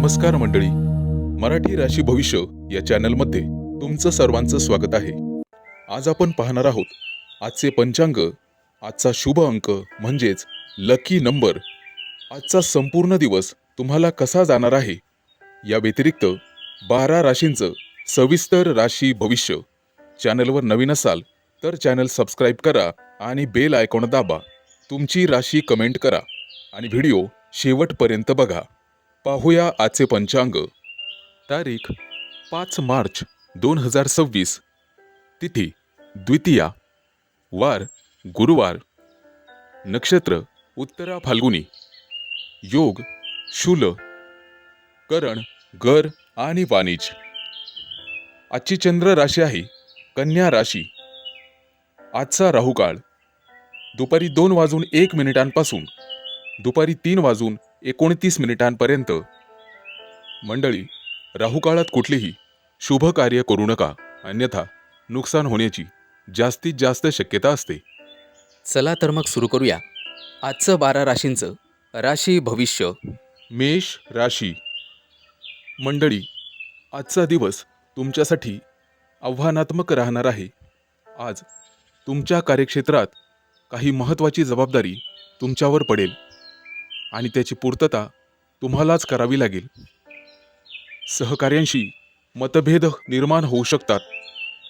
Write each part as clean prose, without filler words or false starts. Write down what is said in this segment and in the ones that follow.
नमस्कार मंडळी, मराठी राशी भविष्य या चॅनलमध्ये तुमचं सर्वांचं स्वागत आहे. आज आपण पाहणार आहोत आजचे पंचांग, आजचा शुभ अंक म्हणजेच लकी नंबर, आजचा संपूर्ण दिवस तुम्हाला कसा जाणार आहे, या व्यतिरिक्त 12 राशींचं सविस्तर राशी भविष्य. चॅनलवर नवीन असाल तर चॅनल सबस्क्राईब करा आणि बेल आयकॉन दाबा. तुमची राशी कमेंट करा आणि व्हिडिओ शेवटपर्यंत बघा. पाहूया आजचे पंचांग. तारीख 5 मार्च 2026. तिथी द्वितीया, वार गुरुवार, नक्षत्र उत्तरा फाल्गुनी, योग शूल, करण गर आणि वाणिज. आजची चंद्र राशी आहे कन्या राशी. आजचा राहुकाळ दुपारी 2:01 दुपारी 3:29 मंडळी, राहुकाळात कुठलीही शुभ कार्य करू नका, अन्यथा नुकसान होण्याची जास्तीत जास्त शक्यता असते. चला तर मग सुरू करूया आजचं 12 राशींचं राशी भविष्य. मेष राशी. मंडळी, आजचा दिवस तुमच्यासाठी आव्हानात्मक राहणार आहे. आज तुमच्या कार्यक्षेत्रात काही महत्त्वाची जबाबदारी तुमच्यावर पडेल आणि त्याची पूर्तता तुम्हालाच करावी लागेल. सहकार्यांशी मतभेद निर्माण होऊ शकतात,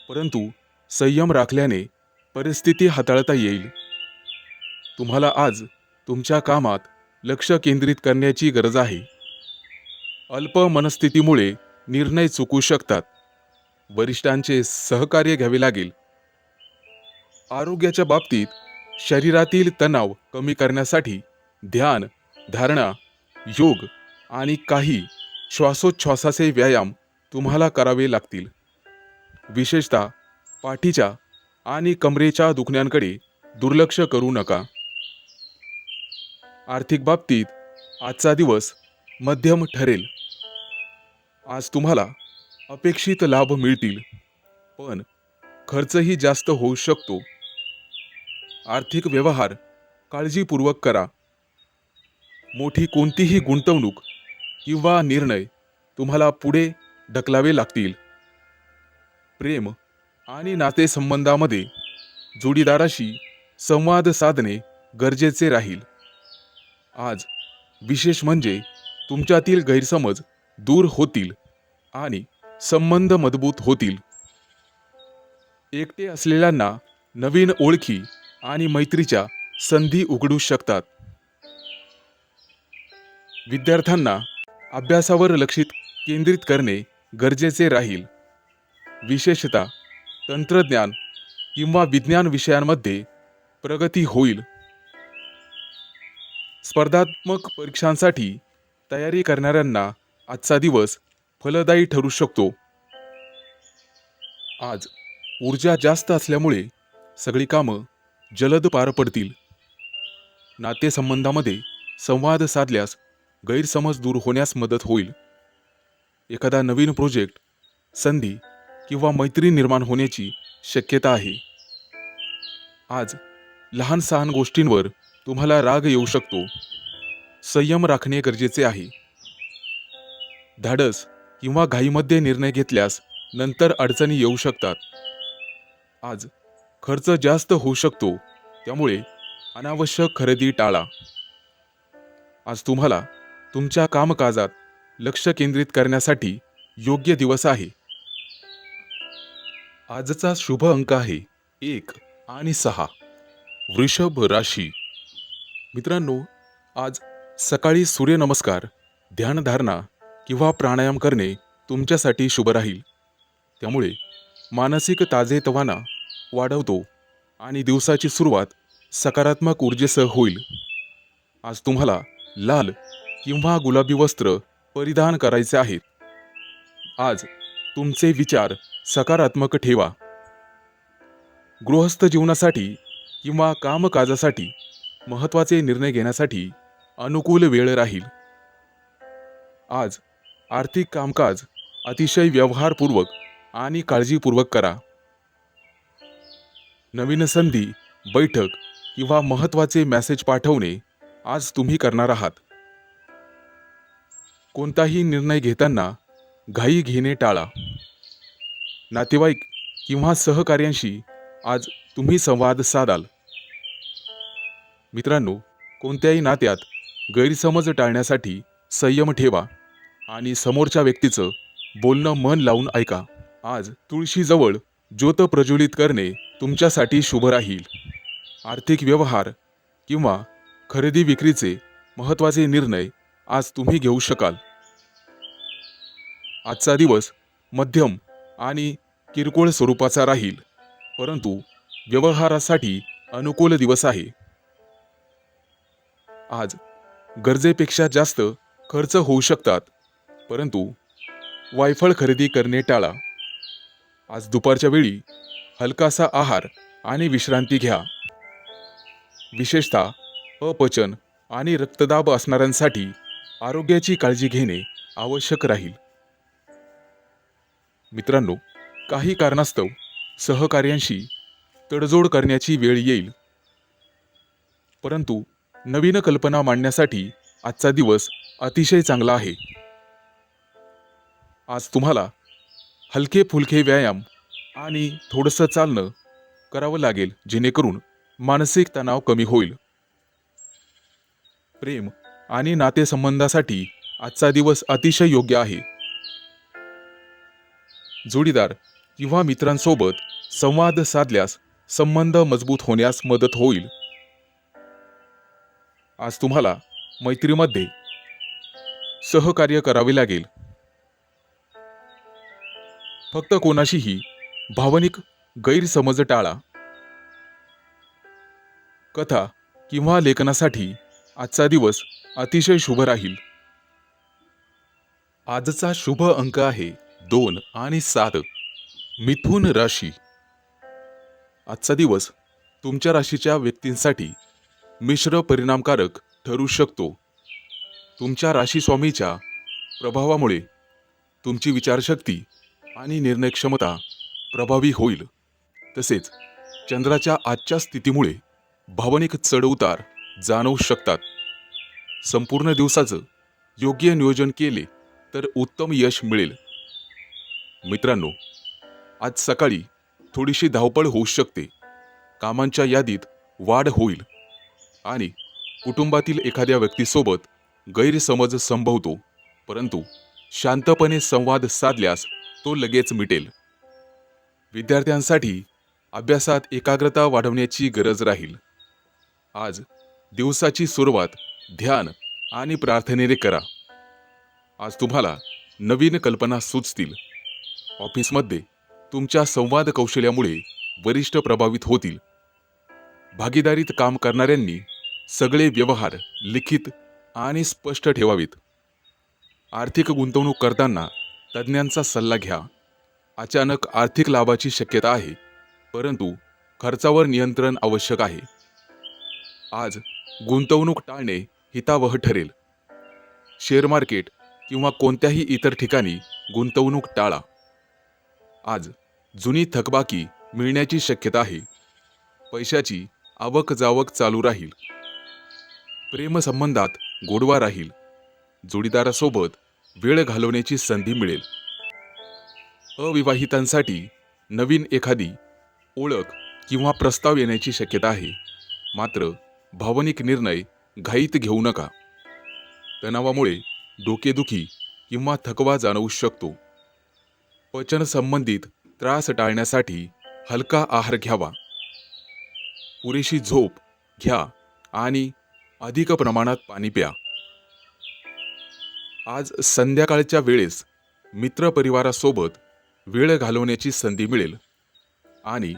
परंतु संयम राखल्याने परिस्थिती हाताळता येईल. तुम्हाला आज तुमच्या कामात लक्ष केंद्रित करण्याची गरज आहे. अल्प मनस्थितीमुळे निर्णय चुकू शकतात. वरिष्ठांचे सहकार्य घ्यावे लागेल. आरोग्याच्या बाबतीत शरीरातील तणाव कमी करण्यासाठी ध्यान, धारणा, योग आणि काही श्वासोच्छ्वासाचे व्यायाम तुम्हाला करावे लागतील. विशेषतः पाठीच्या आणि कमरेच्या दुखण्यांकडे दुर्लक्ष करू नका. आर्थिक बाबतीत आजचा दिवस मध्यम ठरेल. आज तुम्हाला अपेक्षित लाभ मिळतील, पण खर्चही जास्त होऊ शकतो. आर्थिक व्यवहार काळजीपूर्वक करा. मोठी कोणतीही गुंतवणूक किंवा निर्णय तुम्हाला पुढे ढकलावे लागतील. प्रेम आणि नातेसंबंधामध्ये जोडीदाराशी संवाद साधणे गरजेचे राहील. आज विशेष म्हणजे तुमच्यातील गैरसमज दूर होतील आणि संबंध मजबूत होतील. एकटे असलेल्यांना नवीन ओळखी आणि मैत्रीच्या संधी उघडू शकतात. विद्यार्थ्यांना अभ्यासावर लक्ष केंद्रित करणे गरजेचे राहील. विशेषतः तंत्रज्ञान किंवा विज्ञान विषयांमध्ये प्रगती होईल. स्पर्धात्मक परीक्षांसाठी तयारी करणाऱ्यांना आजचा दिवस फलदायी ठरू शकतो. आज ऊर्जा जास्त असल्यामुळे सगळी कामं जलद पार पडतील. नातेसंबंधामध्ये संवाद साधल्यास गैरसमज दूर होण्यास मदत होईल. एखादा नवीन प्रोजेक्ट, संधी किंवा मैत्री निर्माण होण्याची शक्यता आहे. आज लहान सहान गोष्टींवर तुम्हाला राग येऊ शकतो. संयम राखणे गरजेचे आहे. धाडस किंवा घाईमध्ये निर्णय घेतल्यास नंतर अडचणी येऊ शकतात. आज खर्च जास्त होऊ शकतो, त्यामुळे अनावश्यक खरेदी टाळा. आज तुम्हाला तुमच्या कामकाजात लक्ष केंद्रित करण्यासाठी योग्य दिवस आहे. आजचा शुभ अंक आहे 1 आणि 6. वृषभ राशी. मित्रांनो, आज सकाळी सूर्यनमस्कार, ध्यानधारणा किंवा प्राणायाम करणे तुमच्यासाठी शुभ राहील. त्यामुळे मानसिक ताजेतवाना वाढवतो आणि दिवसाची सुरुवात सकारात्मक ऊर्जेसह होईल. आज तुम्हाला लाल किंवा गुलाबी वस्त्र परिधान करायचे आहेत. आज तुमचे विचार सकारात्मक ठेवा. गृहस्थ जीवनासाठी किंवा कामकाजासाठी महत्त्वाचे निर्णय घेण्यासाठी अनुकूल वेळ राहील. आज आर्थिक कामकाज अतिशय व्यवहारपूर्वक आणि काळजीपूर्वक करा. नवीन संधी, बैठक किंवा महत्त्वाचे मेसेज पाठवणे आज तुम्ही करणार आहात. कोणताही निर्णय घेताना घाई घेणे टाळा. नातेवाईक किंवा सहकार्यांशी आज तुम्ही संवाद साधाल. मित्रांनो, कोणत्याही नात्यात गैरसमज टाळण्यासाठी संयम ठेवा आणि समोरच्या व्यक्तीचं बोलणं मन लावून ऐका. आज तुळशीजवळ ज्योत प्रज्वलित करणे तुमच्यासाठी शुभ राहील. आर्थिक व्यवहार किंवा खरेदी विक्रीचे महत्त्वाचे निर्णय आज तुम्ही घेऊ शकाल. आजचा दिवस मध्यम आणि किरकोळ स्वरूपाचा राहील, परंतु व्यवहारासाठी अनुकूल दिवस आहे. आज गरजेपेक्षा जास्त खर्च होऊ शकतात, परंतु वायफळ खरेदी करणे टाळा. आज दुपारच्या वेळी हलकासा आहार आणि विश्रांती घ्या. विशेषतः अपचन आणि रक्तदाब असणाऱ्यांसाठी आरोग्याची काळजी घेणे आवश्यक राहील. मित्रांनो, काही कारणास्तव सहकार्यांशी तडजोड करण्याची वेळ येईल, परंतु नवीन कल्पना मांडण्यासाठी आजचा दिवस अतिशय चांगला आहे. आज तुम्हाला हलके फुलके व्यायाम आणि थोडंसं चालणं करावं लागेल, जेणेकरून मानसिक तणाव कमी होईल. प्रेम आणि नातेसंबंधासाठी आजचा दिवस अतिशय योग्य आहे. जोडीदार किंवा मित्रांसोबत संवाद साधल्यास संबंध मजबूत होण्यास मदत होईल. आज तुम्हाला मैत्रीमध्ये सहकार्य करावे लागेल. फक्त कोणाशीही भावनिक गैरसमज टाळा. कथा किंवा लेखनासाठी आजचा दिवस अतिशय शुभ राहील. आजचा शुभ अंक आहे 2 आणि 7. मिथुन राशी. आजचा दिवस तुमच्या राशीच्या व्यक्तींसाठी मिश्र परिणामकारक ठरू शकतो. तुमच्या राशी स्वामीच्या प्रभावामुळे तुमची विचारशक्ती आणि निर्णय क्षमता प्रभावी होईल. तसेच चंद्राच्या आजच्या स्थितीमुळे भावनिक चढउतार जाणवू शकतात. संपूर्ण दिवसाचं योग्य नियोजन केले तर उत्तम यश मिळेल. मित्रांनो, आज सकाळी थोडीशी धावपळ होऊ शकते. कामांच्या यादीत वाढ होईल आणि कुटुंबातील एखाद्या व्यक्तीसोबत गैरसमज संभवतो, परंतु शांतपणे संवाद साधल्यास तो लगेच मिटेल. विद्यार्थ्यांसाठी अभ्यासात एकाग्रता वाढवण्याची गरज राहील. आज दिवसाची सुरुवात ध्यान आणि प्रार्थनेने करा. आज तुम्हाला नवीन कल्पना सुचतील. ऑफिसमध्ये तुमच्या संवाद कौशल्यामुळे वरिष्ठ प्रभावित होतील. भागीदारीत काम करणाऱ्यांनी सगळे व्यवहार लिखित आणि स्पष्ट ठेवावेत. आर्थिक गुंतवणूक करताना तज्ज्ञांचा सल्ला घ्या. अचानक आर्थिक लाभाची शक्यता आहे, परंतु खर्चावर नियंत्रण आवश्यक आहे. आज गुंतवणूक टाळणे हितावह ठरेल. शेअर मार्केट किंवा कोणत्याही इतर ठिकाणी गुंतवणूक टाळा. आज जुनी थकबाकी मिळण्याची शक्यता आहे. पैशाची आवक जावक चालू राहील. प्रेमसंबंधात गोडवा राहील. जोडीदारासोबत वेळ घालवण्याची संधी मिळेल. अविवाहितांसाठी नवीन एखादी ओळख किंवा प्रस्ताव येण्याची शक्यता आहे. मात्र भावनिक निर्णय घाईत घेऊ नका. तणावामुळे डोकेदुखी किंवा थकवा जाणवू शकतो. पचन संबंधित त्रास टाळण्यासाठी हलका आहार घ्यावा. पुरेशी झोप घ्या आणि अधिक प्रमाणात पाणी प्या. आज संध्याकाळच्या वेळेस मित्रपरिवारासोबत वेळ घालवण्याची संधी मिळेल आणि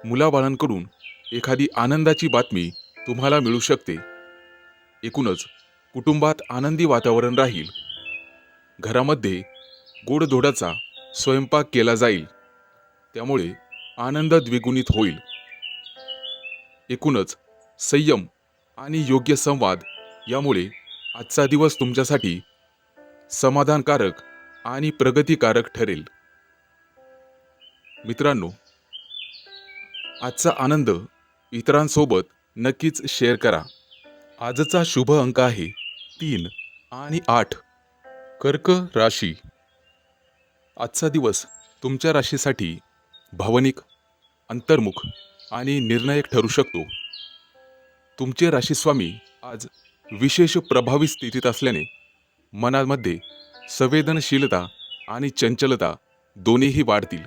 मुलाबाळांकडून एखादी आनंदाची बातमी तुम्हाला मिळू शकते. एकूणच कुटुंबात आनंदी वातावरण राहील. घरामध्ये गोडधोडाचा स्वयंपाक केला जाईल, त्यामुळे आनंद द्विगुणित होईल. एकूणच संयम आणि योग्य संवाद यामुळे आजचा दिवस तुमच्यासाठी समाधानकारक आणि प्रगतिकारक ठरेल. मित्रांनो, आजचा आनंद इतरांसोबत नक्कीच शेअर करा. आजचा शुभ अंक आहे 3 आणि 8. कर्क राशी. आजचा दिवस तुमच्या राशीसाठी भावनिक, अंतर्मुख आणि निर्णायक ठरू शकतो. तुमचे राशीस्वामी आज विशेष प्रभावी स्थितीत असल्याने मनामध्ये संवेदनशीलता आणि चंचलता दोन्हीही वाढतील.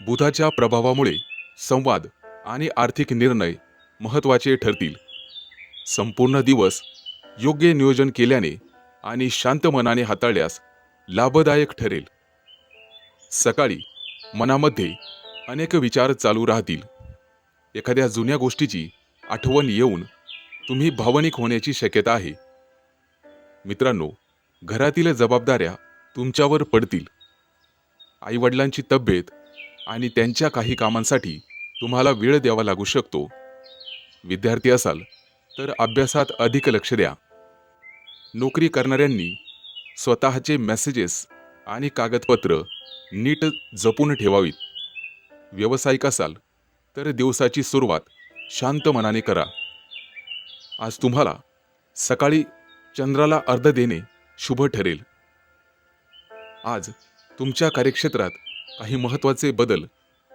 बुधाच्या प्रभावामुळे संवाद आणि आर्थिक निर्णय महत्त्वाचे ठरतील. संपूर्ण दिवस योग्य नियोजन केल्याने आणि शांत मनाने हाताळल्यास लाभदायक ठरेल. सकाळी मनामध्ये अनेक विचार चालू राहतील. एखाद्या जुन्या गोष्टीची आठवण येऊन तुम्ही भावनिक होण्याची शक्यता आहे. मित्रांनो, घरातील जबाबदाऱ्या तुमच्यावर पडतील. आईवडिलांची तब्येत आणि त्यांच्या काही कामांसाठी तुम्हाला वेळ द्यावा लागू शकतो. विद्यार्थी असाल तर अभ्यासात अधिक लक्ष द्या. नोकरी करणाऱ्यांनी स्वतःचे मेसेजेस आणि कागदपत्र नीट जपून ठेवावीत. व्यावसायिक असाल तर दिवसाची सुरुवात शांत मनाने करा. आज तुम्हाला सकाळी चंद्राला अर्घ्य देणे शुभ ठरेल. आज तुमच्या कार्यक्षेत्रात काही महत्त्वाचे बदल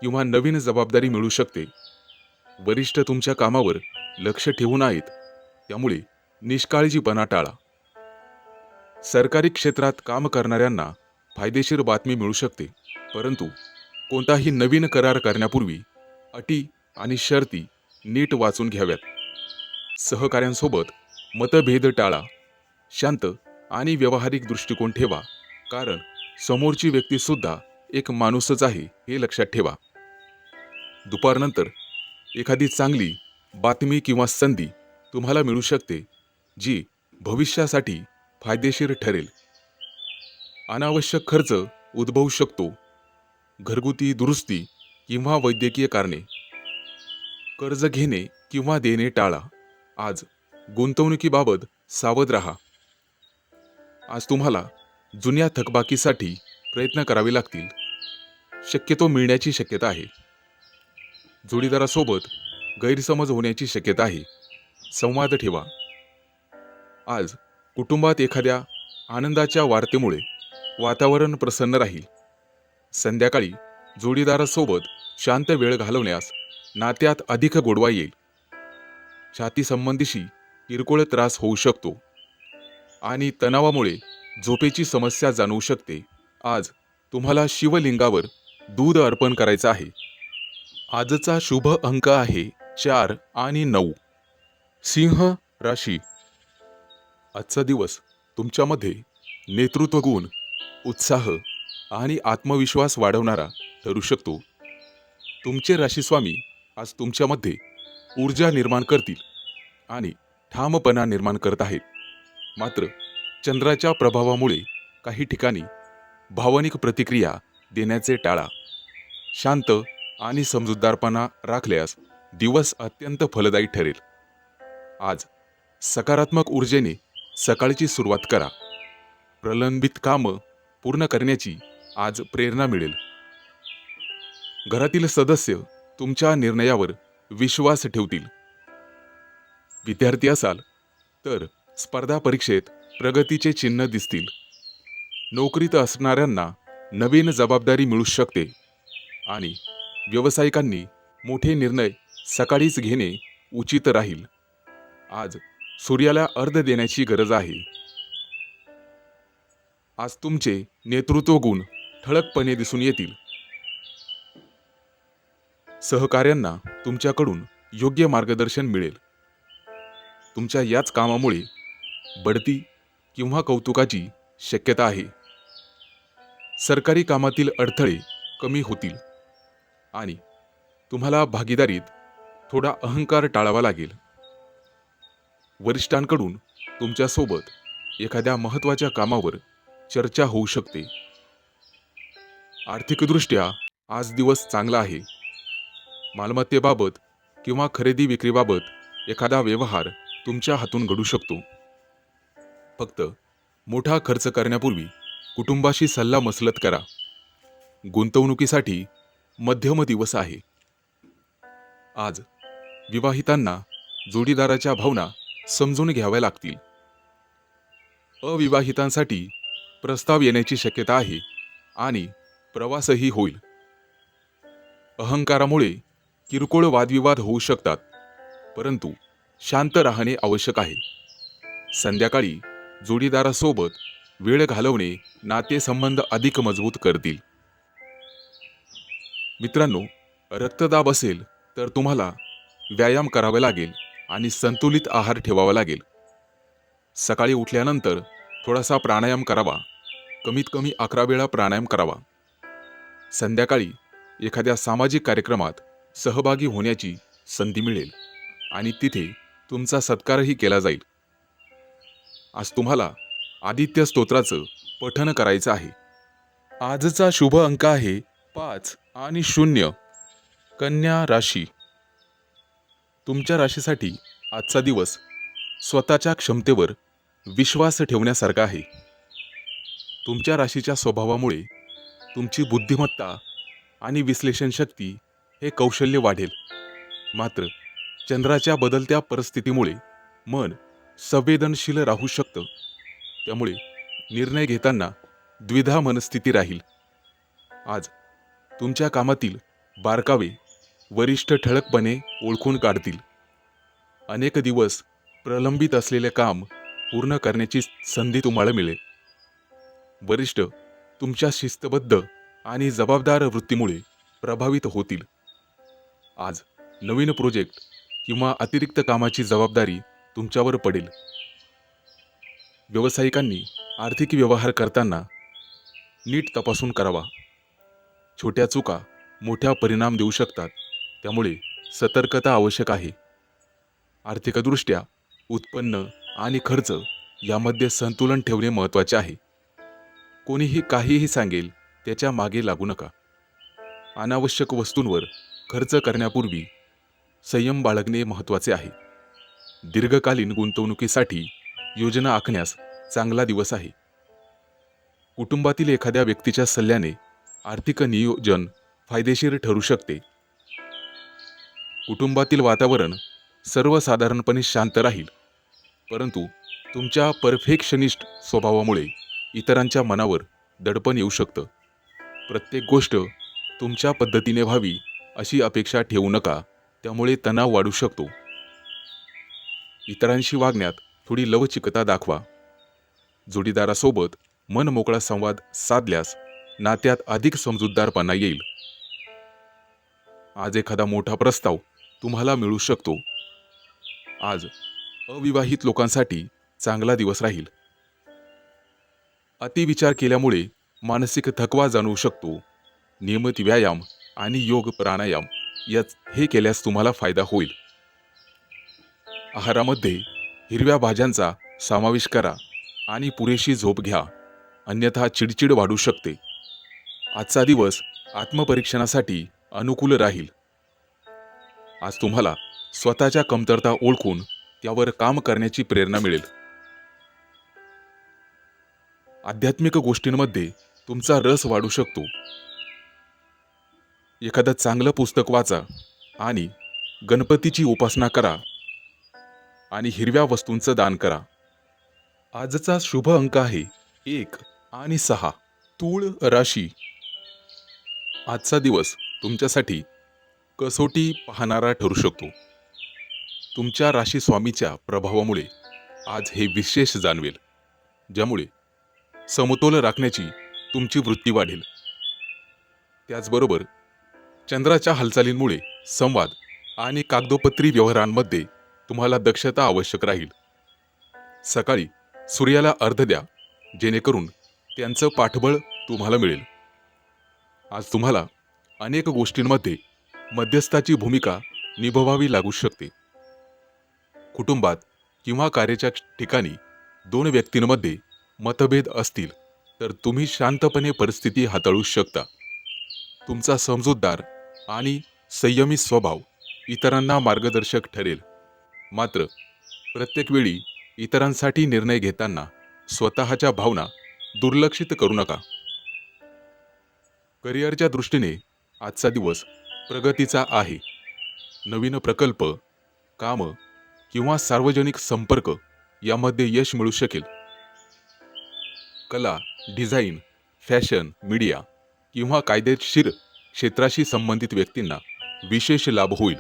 किंवा नवीन जबाबदारी मिळू शकते. वरिष्ठ तुमच्या कामावर लक्ष ठेवून आहेत, त्यामुळे निष्काळजीपणा टाळा. सरकारी क्षेत्रात काम करणाऱ्यांना फायदेशीर बातमी मिळू शकते, परंतु कोणताही नवीन करार करण्यापूर्वी अटी आणि शर्ती नीट वाचून घ्याव्यात. सहकाऱ्यांसोबत मतभेद टाळा. शांत आणि व्यावहारिक दृष्टिकोन ठेवा, कारण समोरची व्यक्ती सुद्धा एक माणूसच आहे हे लक्षात ठेवा. दुपारनंतर एखादी चांगली बातमी किंवा संधी तुम्हाला मिळू शकते, जी भविष्यासाठी फायदेशीर ठरेल. अनावश्यक खर्च उद्भवू शकतो. घरगुती दुरुस्ती किंवा वैद्यकीय कारणे. कर्ज घेणे किंवा देणे टाळा. आज गुंतवणुकीबाबत सावध राहा. आज तुम्हाला जुन्या थकबाकीसाठी प्रयत्न करावे लागतील. शक्यतो मिळण्याची शक्यता आहे. जोडीदारासोबत गैरसमज होण्याची शक्यता आहे. संवाद ठेवा. आज कुटुंबात एखाद्या आनंदाच्या वार्तेमुळे वातावरण प्रसन्न राहील. संध्याकाळी जोडीदारासोबत शांत वेळ घालवण्यास नात्यात अधिक गोडवा येईल. छाती संबंधीशी किरकोळ त्रास होऊ शकतो आणि तणावामुळे झोपेची समस्या जाणवू शकते. आज तुम्हाला शिवलिंगावर दूध अर्पण करायचं आहे. आजचा शुभ अंक आहे 4 आणि 9. सिंह राशी. आजचा दिवस तुमच्यामध्ये नेतृत्व गुण, उत्साह आणि आत्मविश्वास वाढवणारा ठरू शकतो. तुमचे राशीस्वामी आज तुमच्यामध्ये ऊर्जा निर्माण करतील आणि ठामपणा निर्माण करत आहेत. मात्र चंद्राच्या प्रभावामुळे काही ठिकाणी भावनिक प्रतिक्रिया देण्याचे टाळा. शांत आणि समजूतदारपणा राखल्यास दिवस अत्यंत फलदायी ठरेल. आज सकारात्मक ऊर्जेने सकाळची सुरुवात करा. प्रलंबित कामं पूर्ण करण्याची आज प्रेरणा मिळेल. घरातील सदस्य तुमच्या निर्णयावर विश्वास ठेवतील. विद्यार्थी असाल तर स्पर्धा परीक्षेत प्रगतीचे चिन्ह दिसतील. नोकरीत असणाऱ्यांना नवीन जबाबदारी मिळू शकते आणि व्यावसायिकांनी मोठे निर्णय सकाळीच घेणे उचित राहील. आज सूर्याला अर्घ्य देण्याची गरज आहे. आज तुमचे नेतृत्व गुण ठळकपणे दिसून येतील. सहकाऱ्यांना तुमच्याकडून योग्य मार्गदर्शन मिळेल. तुमच्या याच कामामुळे बढती किंवा कौतुकाची शक्यता आहे. सरकारी कामातील अडथळे कमी होतील आणि तुम्हाला भागीदारीत थोडा अहंकार टाळावा लागेल. वरिष्ठांकडून तुमच्यासोबत एखाद्या महत्त्वाच्या कामावर चर्चा होऊ शकते. आर्थिकदृष्ट्या आज दिवस चांगला आहे. मालमत्तेबाबत किंवा खरेदी विक्रीबाबत एखादा व्यवहार तुमच्या हातून घडू शकतो. फक्त मोठा खर्च करण्यापूर्वी कुटुंबाशी सल्लामसलत करा. गुंतवणुकीसाठी मध्यम दिवस आहे. आज विवाहितांना जोडीदाराच्या भावना समजून घ्याव्या लागतील. अविवाहितांसाठी प्रस्ताव येण्याची शक्यता आहे आणि प्रवासही होईल. अहंकारामुळे किरकोळ वादविवाद होऊ शकतात, परंतु शांत राहणे आवश्यक आहे. संध्याकाळी जोडीदारासोबत वेळ घालवणे नातेसंबंध अधिक मजबूत करतील. मित्रांनो, रक्तदाब असेल तर तुम्हाला व्यायाम करावा लागेल आणि संतुलित आहार ठेवावा लागेल. सकाळी उठल्यानंतर थोडासा प्राणायाम करावा. कमीत कमी 11 वेळा प्राणायाम करावा. संध्याकाळी एखाद्या सामाजिक कार्यक्रमात सहभागी होण्याची संधी मिळेल आणि तिथे तुमचा सत्कारही केला जाईल. आज तुम्हाला आदित्य स्तोत्राचं पठण करायचं आहे. आजचा शुभ अंक आहे 5 आणि 0. कन्या राशी. तुमच्या राशीसाठी आजचा दिवस स्वतःच्या क्षमतेवर विश्वास ठेवण्यासारखा आहे. तुमच्या राशीच्या स्वभावामुळे तुमची बुद्धिमत्ता आणि विश्लेषण शक्ती हे कौशल्य वाढेल. मात्र चंद्राच्या बदलत्या परिस्थितीमुळे मन संवेदनशील राहू शकतं. त्यामुळे निर्णय घेताना द्विधा मनस्थिती राहील. आज तुमच्या कामातील बारकावे वरिष्ठ ठळकपणे ओळखून काढतील. अनेक दिवस प्रलंबित असलेले काम पूर्ण करण्याची संधी तुम्हाला मिळेल. वरिष्ठ तुमच्या शिस्तबद्ध आणि जबाबदार वृत्तीमुळे प्रभावित होतील. आज नवीन प्रोजेक्ट किंवा अतिरिक्त कामाची जबाबदारी तुमच्यावर पडेल. व्यावसायिकांनी आर्थिक व्यवहार करताना नीट तपासून करावा. छोट्या चुका मोठ्या परिणाम देऊ शकतात, त्यामुळे सतर्कता आवश्यक आहे. आर्थिकदृष्ट्या उत्पन्न आणि खर्च यामध्ये संतुलन ठेवणे महत्त्वाचे आहे. कोणीही काहीही सांगेल त्याच्या मागे लागू नका. अनावश्यक वस्तूंवर खर्च करण्यापूर्वी संयम बाळगणे महत्त्वाचे आहे. दीर्घकालीन गुंतवणुकीसाठी योजना आखण्यास चांगला दिवस आहे. कुटुंबातील एखाद्या व्यक्तीच्या सल्ल्याने आर्थिक नियोजन फायदेशीर ठरू शकते. कुटुंबातील वातावरण सर्वसाधारणपणे शांत राहील, परंतु तुमच्या परफेक्शनिस्ट स्वभावामुळे इतरांच्या मनावर दडपण येऊ शकतं. प्रत्येक गोष्ट तुमच्या पद्धतीने व्हावी अशी अपेक्षा ठेवू नका, त्यामुळे तणाव वाढू शकतो. इतरांशी वागण्यात थोडी लवचिकता दाखवा. जोडीदारासोबत मन मोकळा संवाद साधल्यास नात्यात अधिक समजूतदारपणा येईल. आज एखादा मोठा प्रस्ताव तुम्हाला मिळू शकतो. आज अविवाहित लोकांसाठी चांगला दिवस राहील. अतिविचार केल्यामुळे मानसिक थकवा जाणवू शकतो. नियमित व्यायाम आणि योग प्राणायाम हे केल्यास तुम्हाला फायदा होईल. आहारामध्ये हिरव्या भाज्यांचा समावेश करा आणि पुरेशी झोप घ्या, अन्यथा चिडचिड वाढू शकते. आजचा दिवस आत्मपरीक्षणासाठी अनुकूल राहील. आज तुम्हाला स्वतःच्या कमतरता ओळखून त्यावर काम करण्याची प्रेरणा मिळेल. आध्यात्मिक गोष्टींमध्ये तुमचा रस वाढू शकतो. एखादं चांगलं पुस्तक वाचा आणि गणपतीची उपासना करा आणि हिरव्या वस्तूंचं दान करा. आजचा शुभ अंक आहे 1 आणि 6. तूळ राशी. आजचा दिवस तुमच्यासाठी कसोटी पाहणारा ठरू शकतो. तुमच्या राशी स्वामीच्या प्रभावामुळे आज हे विशेष जाणवेल, ज्यामुळे समतोल राखण्याची तुमची वृत्ती वाढेल. त्याचबरोबर चंद्राच्या हालचालींमुळे संवाद आणि कागदोपत्री व्यवहारांमध्ये तुम्हाला दक्षता आवश्यक राहील. सकाळी सूर्याला अर्घ द्या, जेणेकरून त्यांचं पाठबळ तुम्हाला मिळेल. आज तुम्हाला अनेक गोष्टींमध्ये मध्यस्थाची भूमिका निभवावी लागू शकते. कुटुंबात किंवा कार्याच्या ठिकाणी 2 व्यक्तींमध्ये मतभेद असतील तर तुम्ही शांतपणे परिस्थिती हाताळू शकता. तुमचा समजूतदार आणि संयमी स्वभाव इतरांना मार्गदर्शक ठरेल. मात्र प्रत्येक वेळी इतरांसाठी निर्णय घेताना स्वतःच्या भावना दुर्लक्षित करू नका. करिअरच्या दृष्टीने आजचा दिवस प्रगतीचा आहे. नवीन प्रकल्प, काम किंवा सार्वजनिक संपर्क यामध्ये यश मिळू शकेल. कला, डिझाईन, फॅशन, मीडिया किंवा कायदेशीर क्षेत्राशी संबंधित व्यक्तींना विशेष लाभ होईल.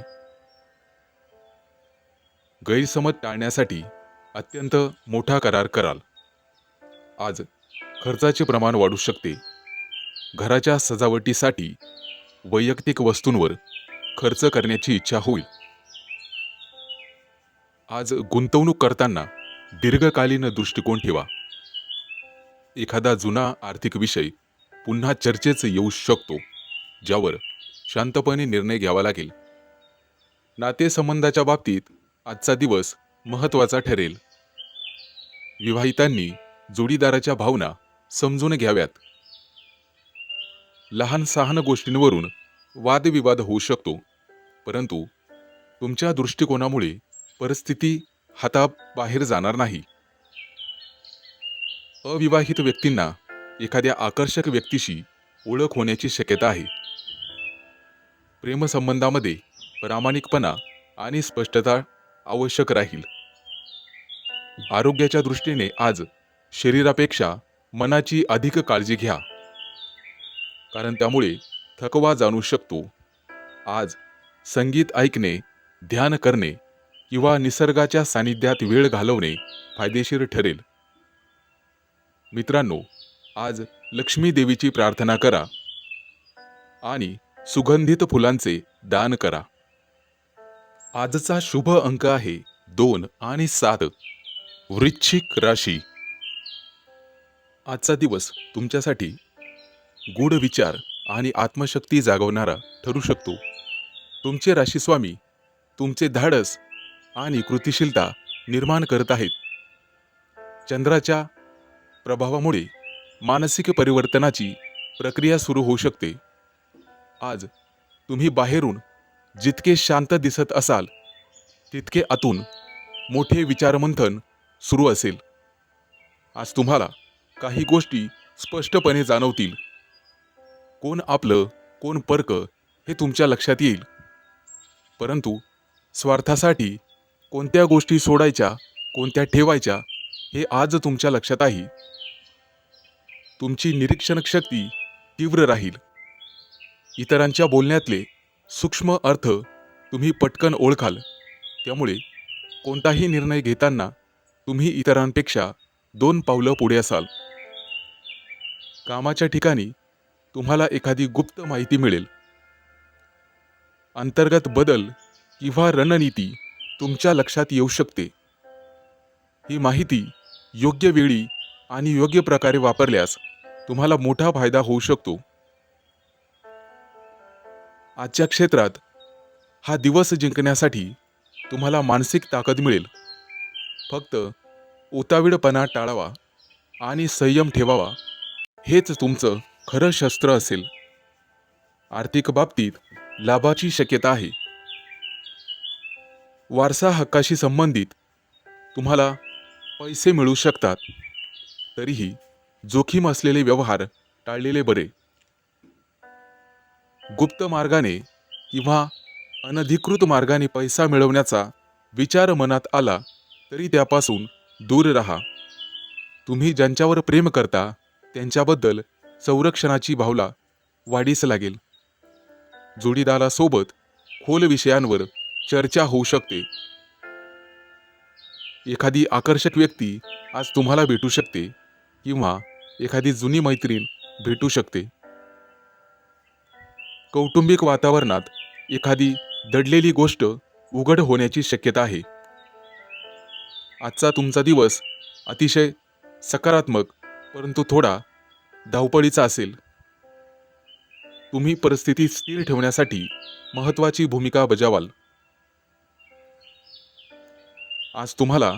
गैरसमज टाळण्यासाठी अत्यंत मोठा करार कराल. आज खर्चाचे प्रमाण वाढू शकते. घराच्या सजावटीसाठी वैयक्तिक वस्तूंवर खर्च करण्याची इच्छा होईल. आज गुंतवणूक करताना दीर्घकालीन दृष्टिकोन ठेवा. एखादा जुना आर्थिक विषय पुन्हा चर्चेत येऊ शकतो, ज्यावर शांतपणे निर्णय घ्यावा लागेल. नातेसंबंधाच्या बाबतीत आजचा दिवस महत्त्वाचा ठरेल. विवाहितांनी जोडीदाराच्या भावना समजून घ्याव्यात. लहान सहान गोष्टींवरून वादविवाद होऊ शकतो, परंतु तुमच्या दृष्टिकोनामुळे परिस्थिती हाताबाहेर जाणार नाही. अविवाहित व्यक्तींना एखाद्या आकर्षक व्यक्तीशी ओळख होण्याची शक्यता आहे. प्रेमसंबंधामध्ये प्रामाणिकपणा आणि स्पष्टता आवश्यक राहील. आरोग्याच्या दृष्टीने आज शरीरापेक्षा मनाची अधिक काळजी घ्या, कारण त्यामुळे थकवा जाणू शकतो. आज संगीत ऐकणे, ध्यान करणे किंवा निसर्गाच्या सानिध्यात वेळ घालवणे फायदेशीर ठरेल. मित्रांनो, आज लक्ष्मी देवीची प्रार्थना करा आणि सुगंधित फुलांचे दान करा. आजचा शुभ अंक आहे 2 आणि 7. वृश्चिक राशी. आजचा दिवस तुमच्यासाठी गूढ विचार आणि आत्मशक्ती जागवणारा ठरू शकतो. तुमचे राशीस्वामी तुमचे धाडस आणि कृतिशीलता निर्माण करत आहेत. चंद्राच्या प्रभावामुळे मानसिक परिवर्तनाची प्रक्रिया सुरू होऊ शकते. आज तुम्ही बाहेरून जितके शांत दिसत असाल, तितके आतून मोठे विचारमंथन सुरू असेल. आज तुम्हाला काही गोष्टी स्पष्टपणे जाणवतील. कोण आपलं, कोण परक हे तुमच्या लक्षात येईल. परंतु स्वार्थासाठी कोणत्या गोष्टी सोडायच्या, कोणत्या ठेवायच्या हे आज तुमच्या लक्षात आहे. तुमची निरीक्षण शक्ती तीव्र राहील. इतरांच्या बोलण्यातले सूक्ष्म अर्थ तुम्ही पटकन ओळखाल. त्यामुळे कोणताही निर्णय घेताना तुम्ही इतरांपेक्षा 2 पावलं पुढे असाल. कामाच्या ठिकाणी तुम्हाला एखादी गुप्त माहिती मिळेल. अंतर्गत बदल किंवा रणनीती तुमच्या लक्षात येऊ शकते. ही माहिती योग्य वेळी आणि योग्य प्रकारे वापरल्यास तुम्हाला मोठा फायदा होऊ शकतो. आजच्या क्षेत्रात हा दिवस जिंकण्यासाठी तुम्हाला मानसिक ताकद मिळेल. फक्त उतावीळपणा टाळावा आणि संयम ठेवावा, हेच तुमचं खरं शस्त्र असेल. आर्थिक बाबतीत लाभाची शक्यता आहे. वारसा हक्काशी संबंधित तुम्हाला पैसे मिळू शकतात. तरीही जोखीम असलेले व्यवहार टाळलेले बरे. गुप्त मार्गाने किंवा अनधिकृत मार्गाने पैसा मिळवण्याचा विचार मनात आला तरी त्यापासून दूर राहा. तुम्ही ज्यांच्यावर प्रेम करता त्यांच्याबद्दल संरक्षणाची भावना वाढीस लागेल. जोडीदारासोबत खोल विषयांवर चर्चा होऊ शकते. एखादी आकर्षक व्यक्ती आज तुम्हाला भेटू शकते किंवा एखादी जुनी मैत्रीण भेटू शकते. कौटुंबिक वातावरणात एखादी दडलेली गोष्ट उघड होण्याची शक्यता आहे. आजचा तुमचा दिवस अतिशय सकारात्मक परंतु थोडा धावपळीचा असेल. तुम्ही परिस्थिती स्थिर ठेवण्यासाठी महत्त्वाची भूमिका बजावाल. आज तुम्हाला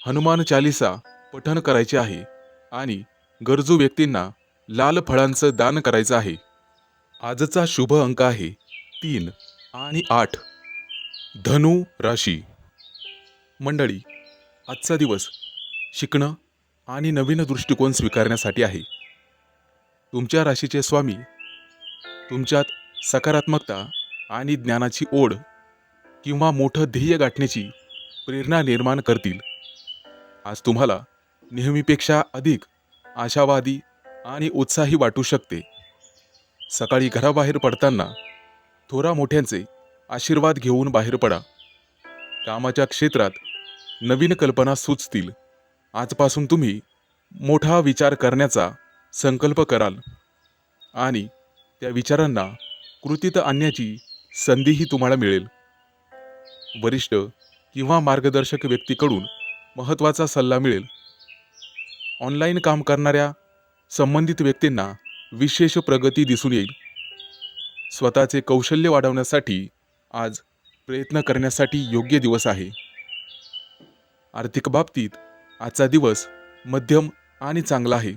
हनुमान चालीसा पठण करायचे आहे आणि गरजू व्यक्तींना लाल फळांचं दान करायचं आहे. आजचा शुभ अंक आहे 3 आणि 8. धनु राशी. मंडळी, आजचा दिवस शिकणं आणि नवीन दृष्टिकोन स्वीकारण्यासाठी आहे. तुमच्या राशीचे स्वामी तुमच्यात सकारात्मकता आणि ज्ञानाची ओढ किंवा मोठं ध्येय गाठण्याची प्रेरणा निर्माण करतील. आज तुम्हाला नेहमीपेक्षा अधिक आशावादी आणि उत्साही वाटू शकते. सकाळी घराबाहेर पडताना थोरा मोठ्यांचे आशीर्वाद घेऊन बाहेर पडा. कामाच्या क्षेत्रात नवीन कल्पना सुचतील. आजपासून तुम्ही मोठा विचार करण्याचा संकल्प कराल आणि त्या विचारांना कृतीत आणण्याची संधीही तुम्हाला मिळेल. वरिष्ठ किंवा मार्गदर्शक व्यक्तीकडून महत्त्वाचा सल्ला मिळेल. ऑनलाईन काम करणाऱ्या संबंधित व्यक्तींना विशेष प्रगती दिसून येईल. स्वतःचे कौशल्य वाढवण्यासाठी आज प्रयत्न करण्यासाठी योग्य दिवस आहे. आर्थिक बाबतीत आजचा दिवस मध्यम आणि चांगला आहे.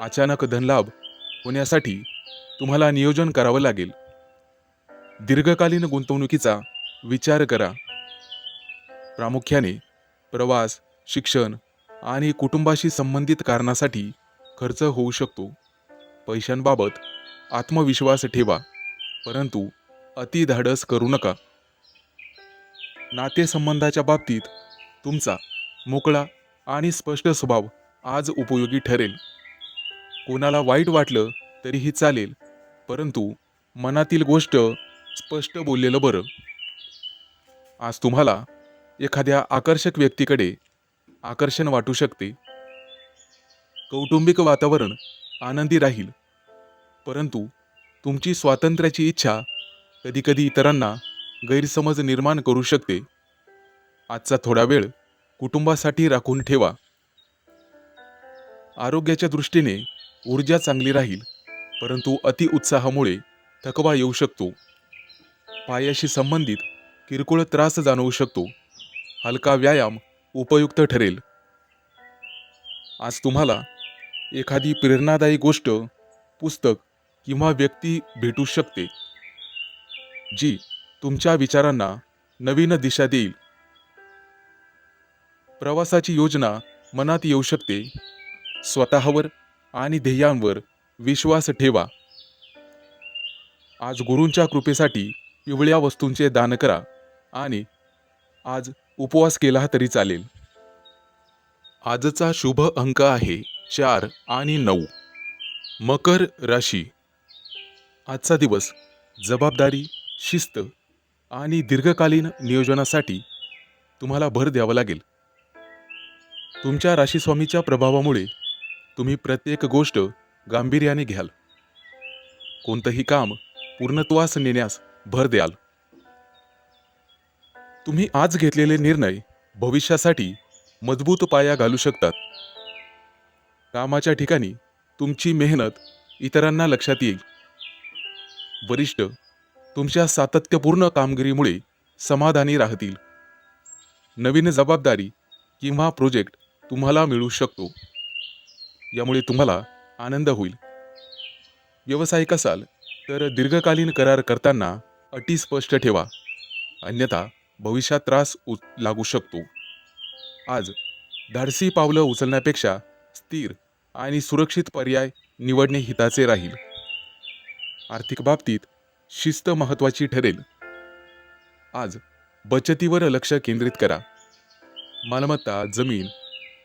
अचानक धनलाभ होण्यासाठी तुम्हाला नियोजन करावं लागेल. दीर्घकालीन गुंतवणुकीचा विचार करा. प्रामुख्याने प्रवास, शिक्षण आणि कुटुंबाशी संबंधित कारणासाठी खर्च होऊ शकतो. पैशांबाबत आत्मविश्वास ठेवा, परंतु अतिधाडस करू नका. नातेसंबंधाच्या बाबतीत तुमचा मोकळा आणि स्पष्ट स्वभाव आज उपयोगी ठरेल. कोणाला वाईट वाटलं तरीही चालेल, परंतु मनातील गोष्ट स्पष्ट बोललेलं बरं. आज तुम्हाला एखाद्या आकर्षक व्यक्तीकडे आकर्षण वाटू शकते. कौटुंबिक वातावरण आनंदी राहील, परंतु तुमची स्वातंत्र्याची इच्छा कधीकधी इतरांना गैरसमज निर्माण करू शकते. आजचा थोडा वेळ कुटुंबासाठी राखून ठेवा. आरोग्याच्या दृष्टीने ऊर्जा चांगली राहील, परंतु अतिउत्साहामुळे थकवा येऊ शकतो. पायाशी संबंधित किरकोळ त्रास जाणवू शकतो. हलका व्यायाम उपयुक्त ठरेल. आज तुम्हाला एखादी प्रेरणादायी गोष्ट, पुस्तक किंवा व्यक्ती भेटू शकते, जी तुमच्या विचारांना नवीन दिशा देईल. प्रवासाची योजना मनात येऊ शकते. स्वतःवर आणि ध्येयांवर विश्वास ठेवा. आज गुरूंच्या कृपेसाठी पिवळ्या वस्तूंचे दान करा आणि आज उपवास केला तरी चालेल. आजचा शुभ अंक आहे 4 आणि 9. मकर राशी. आजचा दिवस जबाबदारी, शिस्त आणि दीर्घकालीन नियोजनासाठी तुम्हाला भर द्यावा लागेल. तुमच्या राशीस्वामीच्या प्रभावामुळे तुम्ही प्रत्येक गोष्ट गांभीर्याने घ्याल. कोणतंही काम पूर्णत्वास नेण्यास भर द्याल. तुम्ही आज घेतलेले निर्णय भविष्यासाठी मजबूत पाया घालू शकतात. कामाच्या ठिकाणी तुमची मेहनत इतरांना लक्षात येईल. वरिष्ठ तुमच्या सातत्यपूर्ण कामगिरीमुळे समाधानी राहतील. नवीन जबाबदारी किंवा प्रोजेक्ट तुम्हाला मिळू शकतो, यामुळे तुम्हाला आनंद होईल. व्यावसायिक असाल तर दीर्घकालीन करार करताना अटी स्पष्ट ठेवा, अन्यथा भविष्यात त्रास लागू शकतो. आज धाडसी पावलं उचलण्यापेक्षा स्थिर आणि सुरक्षित पर्याय निवडणे हिताचे राहील. आर्थिक बाबतीत शिस्त महत्त्वाची ठरेल. आज बचतीवर लक्ष केंद्रित करा. मालमत्ता, जमीन,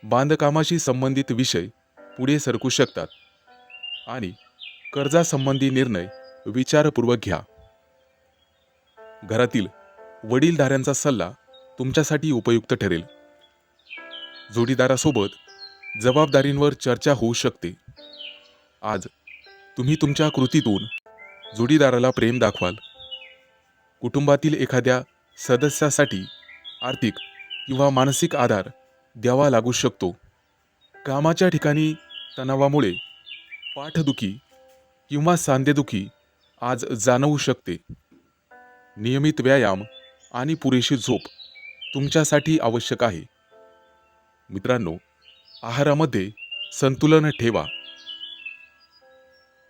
बांधकामाशी संबंधित विषय पुढे सरकू शकतात आणि कर्जासंबंधी निर्णय विचारपूर्वक घ्या. घरातील वडीलधाऱ्यांचा सल्ला तुमच्यासाठी उपयुक्त ठरेल. जोडीदारासोबत जबाबदारींवर चर्चा होऊ शकते. आज तुम्ही तुमच्या कृतीतून जोडीदाराला प्रेम दाखवाल. कुटुंबातील एखाद्या सदस्यासाठी आर्थिक किंवा मानसिक आधार द्यावा लागू शकतो. कामाच्या ठिकाणी तणावामुळे पाठदुखी किंवा सांधेदुखी आज जाणवू शकते. नियमित व्यायाम आणि पुरेशी झोप तुमच्यासाठी आवश्यक आहे. मित्रांनो, आहारामध्ये संतुलन ठेवा.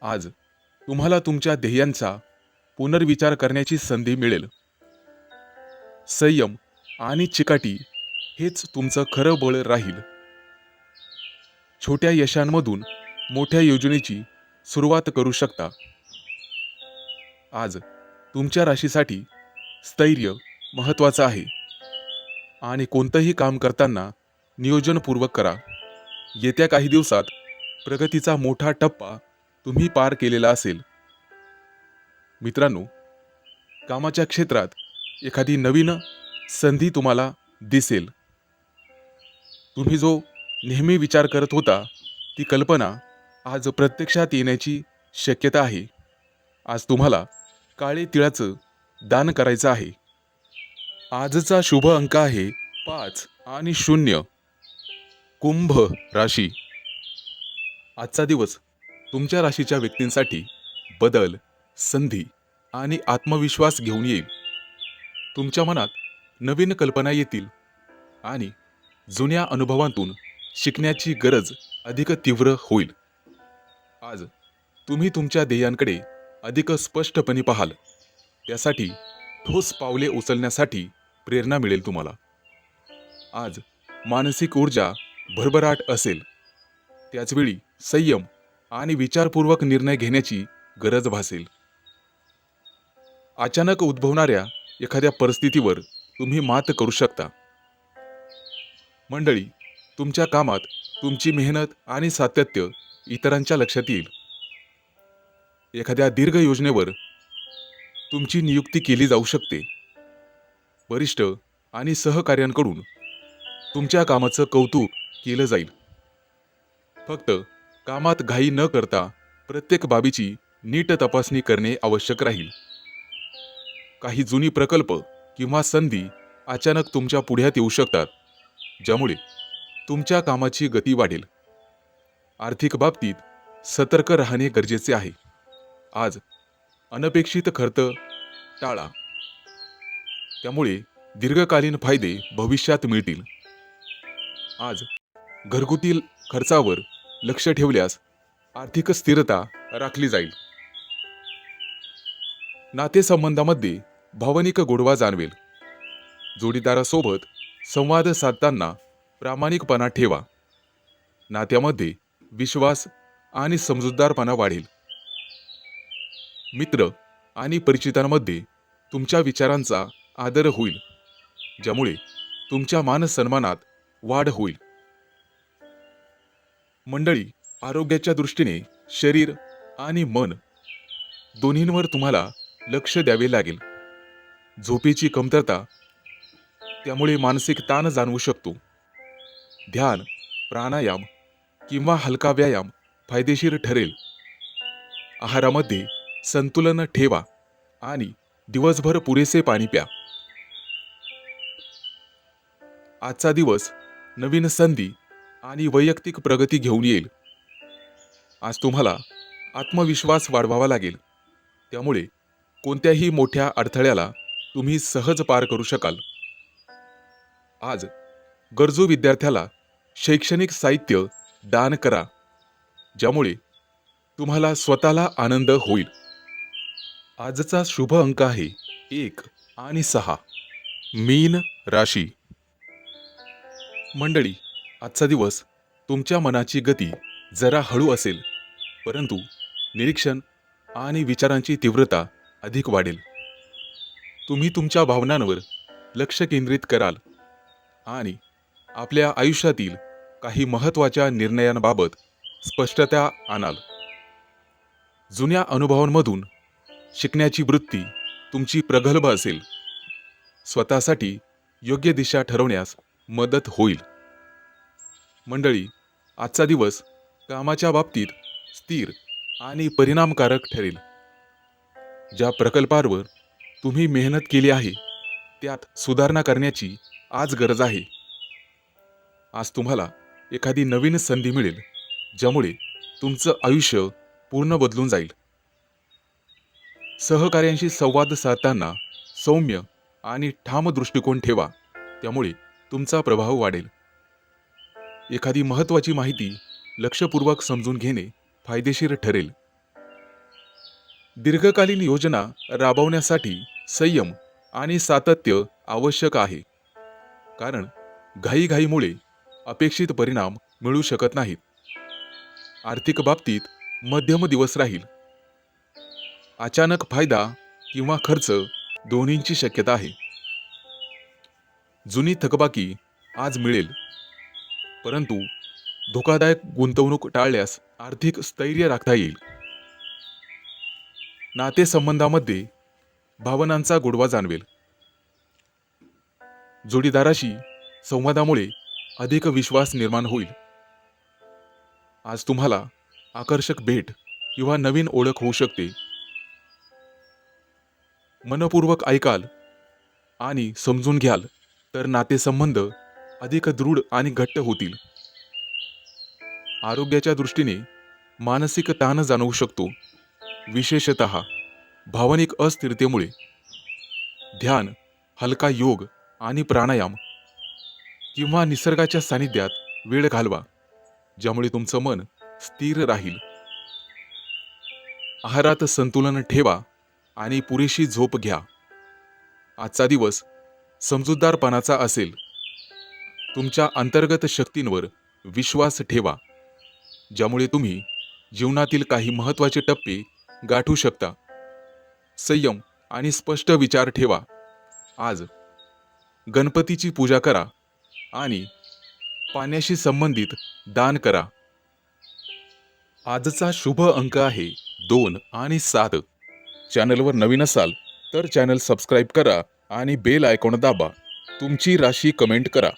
आज तुम्हाला तुमच्या ध्येयांचा पुनर्विचार करण्याची संधी मिळेल. संयम आणि चिकाटी हेच तुमचं खरं बळ राहील. छोट्या यशांमधून मोठ्या योजनेची सुरुवात करू शकता. आज तुमच्या राशीसाठी स्थैर्य महत्त्वाचं आहे आणि कोणतंही काम करताना नियोजनपूर्वक करा. येत्या काही दिवसात प्रगतीचा मोठा टप्पा तुम्ही पार केलेला असेल. मित्रांनो, कामाच्या क्षेत्रात एखादी नवीन संधी तुम्हाला दिसेल. तुम्ही जो नेहमी विचार करत होता ती कल्पना आज प्रत्यक्षात येण्याची शक्यता आहे. आज तुम्हाला काळे तिळाचं दान करायचं आहे. आजचा शुभ अंक आहे 5 आणि 0. कुंभ राशी. आजचा दिवस तुमच्या राशीच्या व्यक्तींसाठी बदल, संधी आणि आत्मविश्वास घेऊन येईल. तुमच्या मनात नवीन कल्पना येतील आणि जुन्या अनुभवांतून शिकण्याची गरज अधिक तीव्र होईल. आज तुम्ही तुमच्या ध्येयांकडे अधिक स्पष्टपणे पाहाल. त्यासाठी ठोस पावले उचलण्यासाठी प्रेरणा मिळेल तुम्हाला. आज मानसिक ऊर्जा भरभराट असेल. त्याचवेळी संयम आणि विचारपूर्वक निर्णय घेण्याची गरज भासेल. अचानक उद्भवणाऱ्या एखाद्या परिस्थितीवर तुम्ही मात करू शकता. मंडळी, तुमच्या कामात तुमची मेहनत आणि सातत्य इतरांच्या लक्षात येईल. एखाद्या दीर्घ योजनेवर तुमची नियुक्ती केली जाऊ शकते. वरिष्ठ आणि सहकार्यांकडून तुमच्या कामाचं कौतुक केलं जाईल. फक्त कामात घाई न करता प्रत्येक बाबीची नीट तपासणी करणे आवश्यक राहील. काही जुनी प्रकल्प किंवा संधी अचानक तुमच्या पुढ्यात येऊ शकतात, ज्यामुळे तुमच्या कामाची गती वाढेल. आर्थिक बाबतीत सतर्क राहणे गरजेचे आहे. आज अनपेक्षित खर्च टाळा. त्यामुळे दीर्घकालीन फायदे भविष्यात मिळतील. आज घरगुती खर्चावर लक्ष ठेवल्यास आर्थिक स्थिरता राखली जाईल. नातेसंबंधामध्ये भावनिक गोडवा जाणवेल. जोडीदारासोबत संवाद साधताना प्रामाणिकपणा ठेवा. नात्यामध्ये विश्वास आणि समजूतदारपणा वाढेल. मित्र आणि परिचितांमध्ये तुमच्या विचारांचा आदर होईल, ज्यामुळे तुमच्या मानसन्मानात वाढ होईल. मंडळी, आरोग्याच्या दृष्टीने शरीर आणि मन दोन्हींवर तुम्हाला लक्ष द्यावे लागेल. झोपेची कमतरता, त्यामुळे मानसिक ताण जाणवू शकतो. ध्यान, प्राणायाम किंवा हलका व्यायाम फायदेशीर ठरेल. आहारामध्ये संतुलन ठेवा आणि दिवसभर पुरेसे पाणी प्या. आजचा दिवस नवीन संधी आणि वैयक्तिक प्रगती घेऊन येईल. आज तुम्हाला आत्मविश्वास वाढवावा लागेल. त्यामुळे कोणत्याही मोठ्या अडथळ्याला तुम्ही सहज पार करू शकाल. आज गरजू विद्यार्थ्याला शैक्षणिक साहित्य दान करा, ज्यामुळे तुम्हाला स्वतःला आनंद होईल. आजचा शुभ अंक आहे 1 आणि 6. मीन राशी. मंडळी, आजचा दिवस तुमच्या मनाची गती जरा हळू असेल, परंतु निरीक्षण आणि विचारांची तीव्रता अधिक वाढेल. तुम्ही तुमच्या भावनांवर लक्ष केंद्रित कराल आणि आपल्या आयुष्यातील काही महत्त्वाच्या निर्णयांबाबत स्पष्टता आणाल. जुन्या अनुभवांमधून शिकण्याची वृत्ती तुमची प्रगल्भ असेल. स्वतःसाठी योग्य दिशा ठरवण्यास मदत होईल. मंडळी, आजचा दिवस कामाच्या बाबतीत स्थिर आणि परिणामकारक ठरेल. ज्या प्रकल्पावर तुम्ही मेहनत केली आहे त्यात सुधारणा करण्याची आज गरज आहे. आज तुम्हाला एखादी नवीन संधी मिळेल, ज्यामुळे तुमचं आयुष्य पूर्ण बदलून जाईल. सहकार्यांशी संवाद साधताना सौम्य आणि ठाम दृष्टिकोन ठेवा, त्यामुळे तुमचा प्रभाव वाढेल. एखादी महत्त्वाची माहिती लक्षपूर्वक समजून घेणे फायदेशीर ठरेल. दीर्घकालीन योजना राबवण्यासाठी संयम आणि सातत्य आवश्यक आहे, कारण घाईघाईमुळे अपेक्षित परिणाम मिळू शकत नाहीत. आर्थिक बाबतीत मध्यम दिवस राहील. अचानक फायदा किंवा खर्च दोन्हींची शक्यता आहे. जुनी थकबाकी आज मिळेल, परंतु धोकादायक गुंतवणूक टाळल्यास आर्थिक स्थैर्य राखता येईल. नातेसंबंधामध्ये भावनांचा गोडवा जाणवेल. जोडीदाराशी संवादामुळे अधिक विश्वास निर्माण होईल. आज तुम्हाला आकर्षक भेट किंवा नवीन ओळख होऊ शकते. मनपूर्वक ऐकाल आणि समजून घ्याल तर नातेसंबंध अधिक दृढ आणि घट्ट होतील. आरोग्याच्या दृष्टीने मानसिक ताण जाणवू शकतो, विशेषतः भावनिक अस्थिरतेमुळे. ध्यान, हलका योग आणि प्राणायाम किंवा निसर्गाच्या सानिध्यात वेळ घालवा, ज्यामुळे तुमचं मन स्थिर राहील. आहारात संतुलन ठेवा आणि पुरेशी झोप घ्या. आजचा दिवस समजूतदारपणाचा असेल. तुमच्या अंतर्गत शक्तींवर विश्वास ठेवा, ज्यामुळे तुम्ही जीवनातील काही महत्त्वाचे टप्पे गाठू शकता. संयम आणि स्पष्ट विचार ठेवा. आज गणपतीची पूजा करा आणि पाण्याशी संबंधित दान करा. आजचा शुभ अंक आहे 2 आणि 7. चॅनलवर नवीन असाल तर चॅनल सबस्क्राईब करा आणि बेल आयकॉन दाबा. तुमची राशी कमेंट करा.